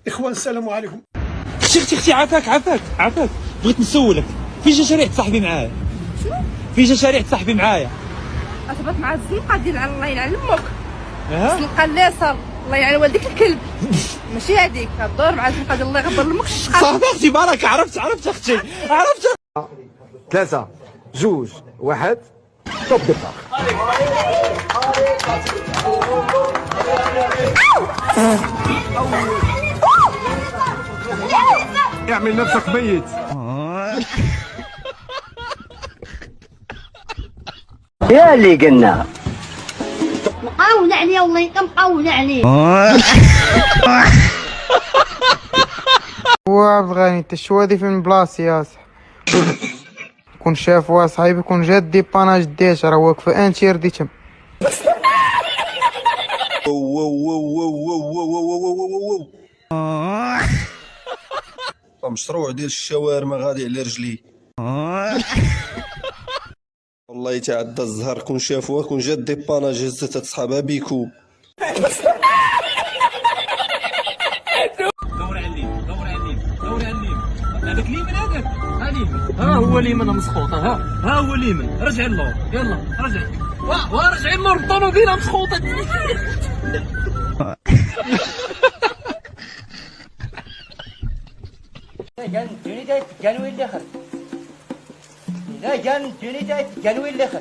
اخوان السلام عليكم. اختي عافاك بغيت نسولك فين جا شريعة صاحبي معايا؟ شنو؟ فين جا شريعة صاحبي معايا؟ اصبت مع الزنقه ديال الله يلعن امك. ها؟ الزنقه الليصه الله يلعن والديك الكلب. ماشي هذيك الدور مع الزنقه ديال الله يغبر لامك الشقه. صافي اختي بركة عرفت اختي عرفت. 3 2 1 توب ديبار. اعمل نفسك ميت. يا اللي قلنا مقاون عليه والله مقاون عليه. هو عبد الغني انت شو هادي فين بلاصتي يا صاحبي؟ كون شافوا صاحبي كون جات ديباناج ديش راه واقف انتير دي تم. مشروع ديال الشاورما غادي على رجلي. والله تعدى الزهر كون شافوها كون جات ديباناج هزت تصحابها بيكو. دور على اليمين هذاك اليمين هذاك ها هو اليمين مسخوط ها هو اليمين رجع اللور يلا رجع ورجع اللور الطوموبيله مسخوطه. كان وين الاخر اذا كان جوني كان وين الاخر.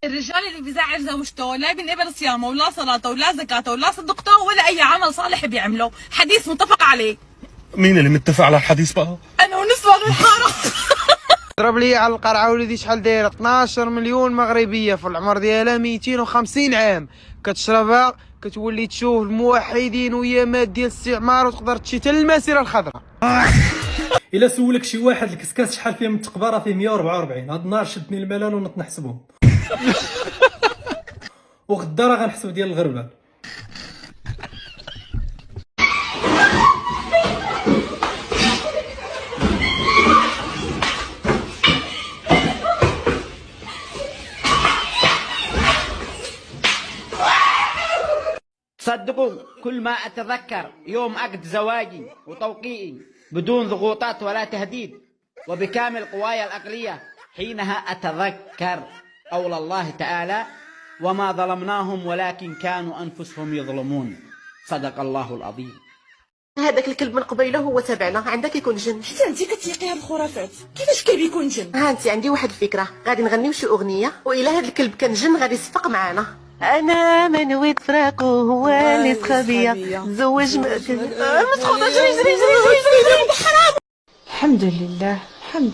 الرجال اللي بيزعج زوجته لا بينقبل صيامه ولا صلاته ولا زكاته ولا صدقته ولا اي عمل صالح بيعمله، حديث متفق عليه. مين اللي متفق على الحديث بقى؟ انا ونسوان الحاره. ضرب لي على القرعه وليدي شحال دايره 12 مليون مغربيه في العمر ديالها 250 عام كتشربها كتولي تشوف الموحدين وايامات ديال الاستعمار وتقدر تمشي حتى للمسيره الخضراء. الا سولك شي واحد الكسكاس شحال فيه من التقباره فيه 144. هاد النهار شدني الملل ونط نحسبهم. وغدا راه غنحسب ديال الغربال. تصدقوا كل ما أتذكر يوم عقد زواجي وتوقيعي بدون ضغوطات ولا تهديد وبكامل قواي العقلية حينها أتذكر قول الله تعالى وما ظلمناهم ولكن كانوا أنفسهم يظلمون. صدق الله العظيم. هذاك الكلب من قبيله هو تبعنا عندك يكون جن. حتى انت كتيقي هاد الخرافات، كيفاش كلب يكون جن؟ ها انت عندي واحد الفكره، غادي نغنيو شي اغنيه والا هذا الكلب كان جن غادي يصفق معانا. انا من ويت فراقو هو اللي سخابيه زوج مسخوطه جري الحمد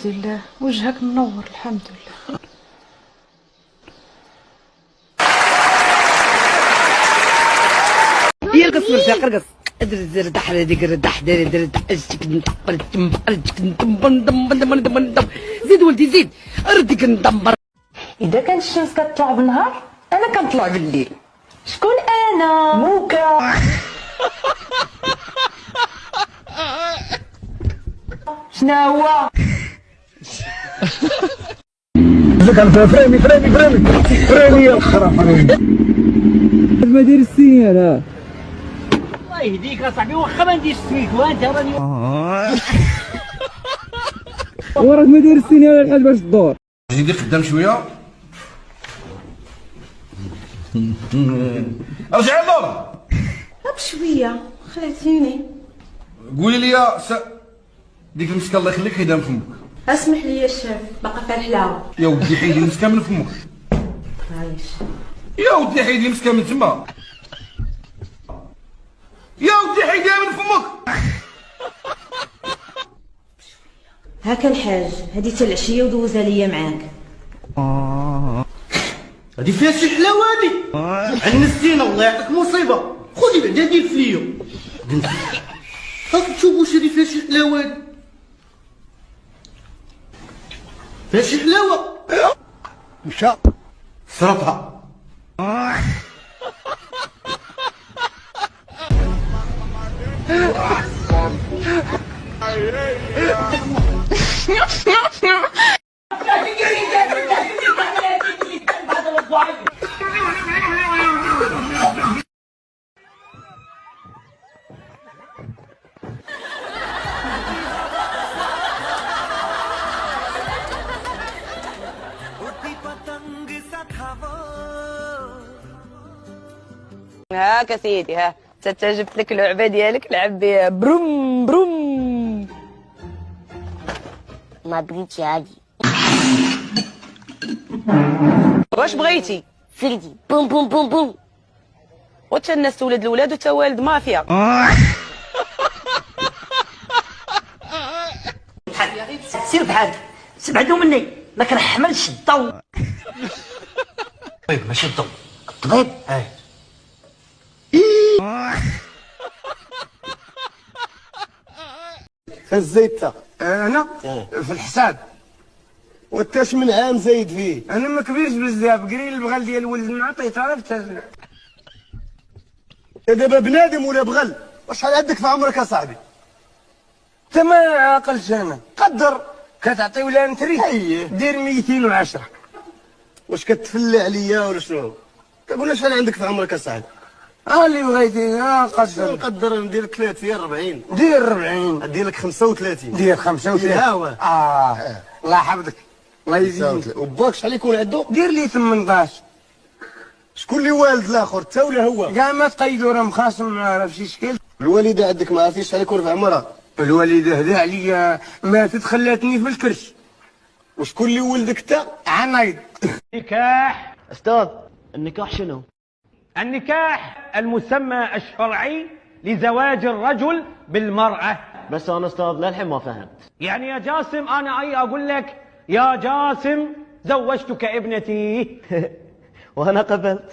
لله وجهك منور الحمد لله. يرقص مرتاح رقص ردح زيد ولدي زيد ردك ندمر. اذا كانت الشمس كتطلع بالنهار انا كنطلع بالليل. شكون انا؟ موكا. شنو هو؟ فريمي يا الخرا فريمي. ما دير السينيال ها الله يهديك اصاحبي واخا ما نديرش سميت وانت راني وراك ما دير السينيال لحد باش تدور. جيدي قدام شويه. رجع اللور. بشويه خليتيني. قولي لي ديك المسكه الله يخليك حيدها من فمك. اسمح لي يا شيف باقا فيها الحلاوه. يا ودي حيدي المسكه من فمك. عايش. يا ودي حيدي المسكه من تما. يا ودي حيديها من فمك. هاكا الحاج هادي تا العشيه ودوزها ليا معاك. هادي فيها شي حلاوه هادي. عنستينا الله يعطيك مصيبه. خذي بعدا دير فيا. هاك تشوفوا واش هادي فيها شي حلاوه هادي. فيها شي حلاوه. مشى صرفها. هاك سيدي، ها جبت لك اللعبه ديالك، لعب بها بروم بروم. ما بغيتش عادي. واش بغيتي؟ فردي بوم بوم بوم بوم. وتا الناس تولد الولاد وتا والد مافيا. سير بحالك، سبعدوا مني، ما كنحملش الضو. طيب ماشي الضو. الطبيب؟ في الزيتة انا في الحساب. وانت من عام زايد فيه؟ انا ما كبيرش بزاف، قريل البغل ديال ولد نعطيه عرفت. دابا بنادم ولا بغل؟ وشحال عندك في عمرك يا صاحبي؟ انت ما عاقلش انا. قدر. كتعطي ولا نتري؟ اييه. دير 210. واش كتفلي عليا ولا شنو؟ كنقول شحال عندك في عمرك يا صاحبي؟ اللي بغيتي قدر. نقدر ندير لك 30 40. دير 40. ندير لك 35. دير 35. ها هو. الله يحفظك، الله يزيدك. وباك شحال يكون عنده؟ دير لي 18. شكون اللي والد الاخر، انت ولا هو؟ كاع ما تقيدوا راه مخاصم، ما عرف شي شكل. الوالده عندك ما عرفتيش شحال يكون في عمرها؟ الوالده هدا عليا ماتت خلاتني في الكرش. وشكون اللي ولدك انت؟ عنايد. نكاح. أستاذ، النكاح شنو؟ النكاح المسمى الشرعي لزواج الرجل بالمرأة. بس أنا أستاذ للحين ما فهمت. يعني يا جاسم أنا أي أقول لك يا جاسم زوجتك ابنتي. وأنا قبلت.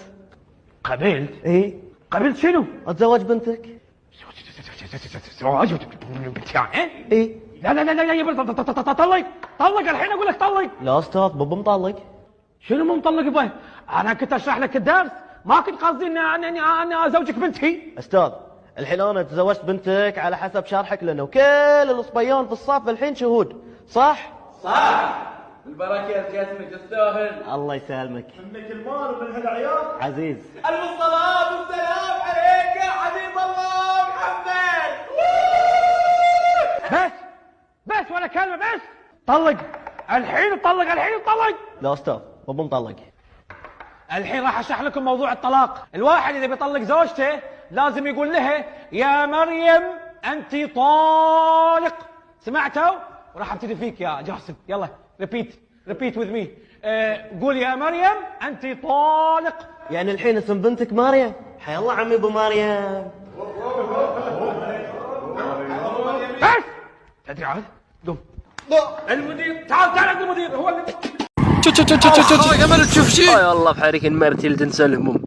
قبلت؟ إيه؟ قبلت شنو؟ أتزوج بنتك؟ زواج بنتي يعني؟ إيه؟ لا لا لا لا يا طلق طلق الحين أقول لك طلق. لا أستاذ، بابا مطلق. شنو مو مطلق به؟ أنا كنت أشرح لك الدرس، ما كنت قصدي أني أزوجك بنتي. أستاذ، الحين أنا تزوجت بنتك على حسب شرحك لنا، وكل الصبيان في الصف الحين شهود، صح؟ صح. البركة يا جاسم تستاهل. الله يسلمك. منك المال ومن هالعيال. عزيز. الصلاة والسلام عليك يا حبيب الله محمد. بس ولا كلمة بس. طلق الحين، طلق الحين، طلق. لا أستاذ، بابا مطلق. الحين راح اشرح لكم موضوع الطلاق. الواحد اذا بيطلق زوجته لازم يقول لها يا مريم انت طالق. سمعتوا؟ وراح ابتدي فيك يا جاسم. يلا ريبيت وذ مي. قول يا مريم انت طالق. يعني الحين اسم بنتك مريم؟ حي الله عمي ابو مريم. بس تدري عاد قم. المدير تعال عند المدير هو اللي يا مال تشوف شي. والله بحريك مرتي اللي تنسى الهموم.